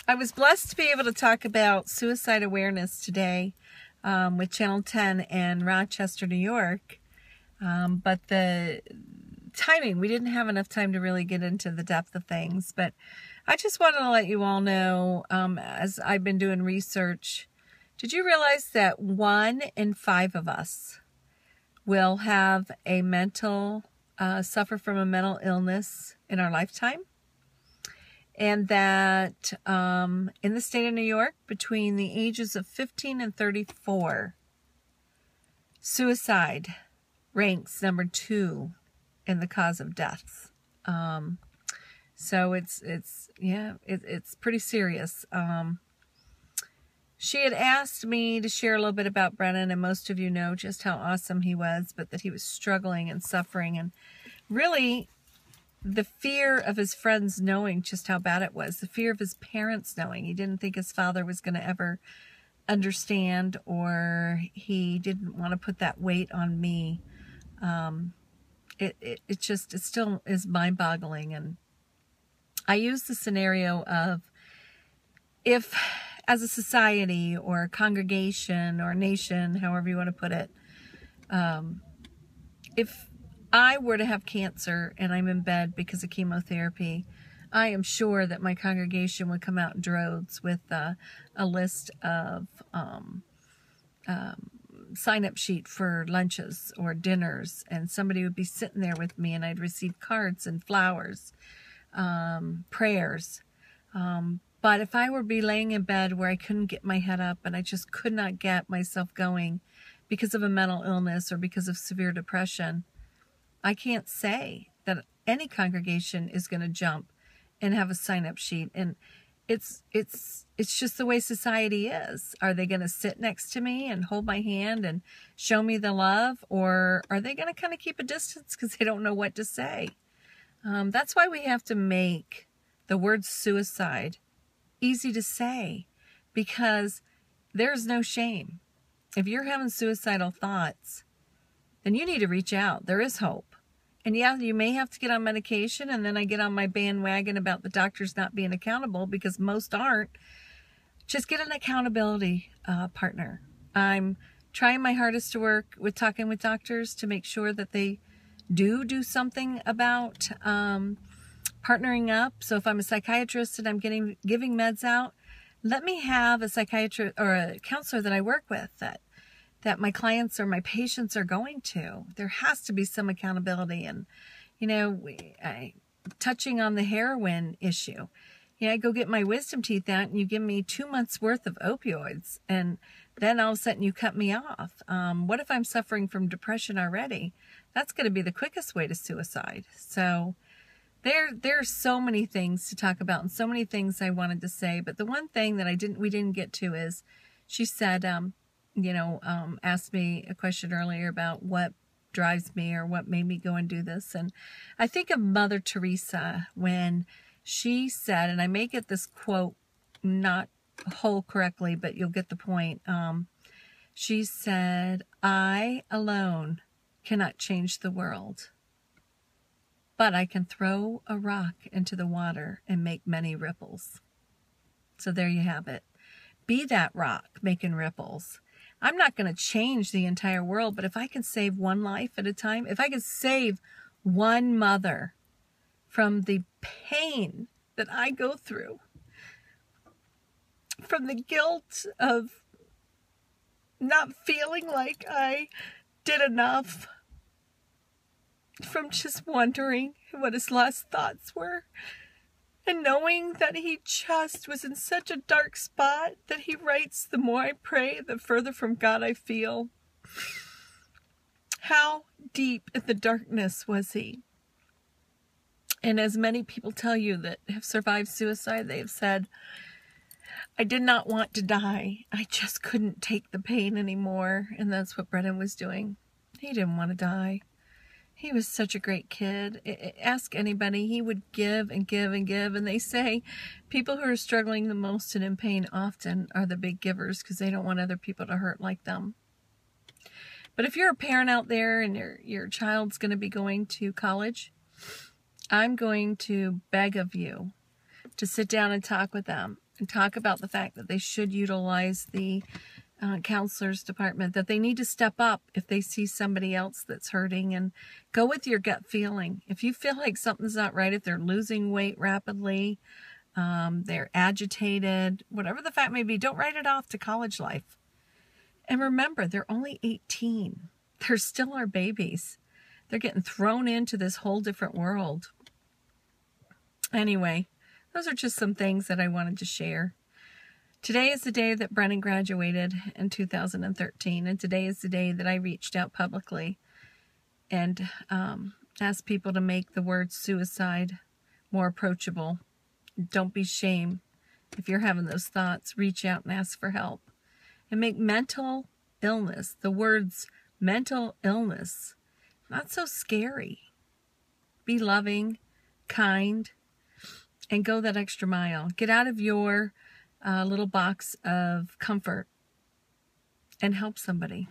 I was blessed to be able to talk about suicide awareness today with Channel 10 in Rochester, New York. But the timing, we didn't have enough time to really get into the depth of things. But I just wanted to let you all know, as I've been doing research, did you realize that 1 in 5 of us will have a suffer from a mental illness in our lifetime? And that in the state of New York, between the ages of 15 and 34, suicide ranks number 2 in the cause of deaths. So it's pretty serious. She had asked me to share a little bit about Brennan, and most of you know just how awesome he was, but that he was struggling and suffering, and really the fear of his friends knowing just how bad it was, the fear of his parents knowing. He didn't think his father was going to ever understand, or he didn't want to put that weight on me. It still is mind-boggling. And I use the scenario of, if as a society or a congregation or a nation, however you want to put it, if I were to have cancer and I'm in bed because of chemotherapy, I am sure that my congregation would come out in droves with a list of sign-up sheet for lunches or dinners, and somebody would be sitting there with me, and I'd receive cards and flowers, prayers. But if I were to be laying in bed where I couldn't get my head up and I just could not get myself going because of a mental illness or because of severe depression, I can't say that any congregation is going to jump and have a sign-up sheet. And it's just the way society is. Are they going to sit next to me and hold my hand and show me the love, or are they going to kind of keep a distance because they don't know what to say? That's why we have to make the word suicide easy to say, because there's no shame. If you're having suicidal thoughts, then you need to reach out. There is hope. And yeah, you may have to get on medication, and then I get on my bandwagon about the doctors not being accountable, because most aren't. Just get an accountability partner. I'm trying my hardest to work with talking with doctors to make sure that they do something about partnering up. So if I'm a psychiatrist and I'm giving meds out, let me have a psychiatrist or a counselor that I work with that my clients or my patients are going to. There has to be some accountability. And, you know, touching on the heroin issue, I go get my wisdom teeth out and you give me 2 months worth of opioids, and then all of a sudden you cut me off. What if I'm suffering from depression already? That's going to be the quickest way to suicide. So there are so many things to talk about and so many things I wanted to say. But the one thing that we didn't get to is, she said, asked me a question earlier about what drives me or what made me go and do this. And I think of Mother Teresa when she said, and I may get this quote not whole correctly, but you'll get the point. She said, "I alone cannot change the world, but I can throw a rock into the water and make many ripples." So there you have it. Be that rock making ripples. I'm not going to change the entire world, but if I can save one life at a time, if I can save one mother from the pain that I go through, from the guilt of not feeling like I did enough, from just wondering what his last thoughts were, and knowing that he just was in such a dark spot that he writes, "The more I pray, the further from God I feel." How deep in the darkness was he? And as many people tell you that have survived suicide, they have said, "I did not want to die. I just couldn't take the pain anymore." And that's what Brennan was doing. He didn't want to die. He was such a great kid. Ask anybody, he would give and give and give. And they say people who are struggling the most and in pain often are the big givers, because they don't want other people to hurt like them. But if you're a parent out there and your child's going to be going to college, I'm going to beg of you to sit down and talk with them and talk about the fact that they should utilize the counselor's department, that they need to step up if they see somebody else that's hurting, and go with your gut feeling. If you feel like something's not right, if they're losing weight rapidly, they're agitated, whatever the fact may be, don't write it off to college life. And remember, they're only 18. They're still our babies. They're getting thrown into this whole different world. Anyway, those are just some things that I wanted to share. Today is the day that Brennan graduated in 2013, and today is the day that I reached out publicly and asked people to make the word suicide more approachable. Don't be ashamed. If you're having those thoughts, reach out and ask for help. And make mental illness, the words mental illness, not so scary. Be loving, kind, and go that extra mile. Get out of your little box of comfort and help somebody.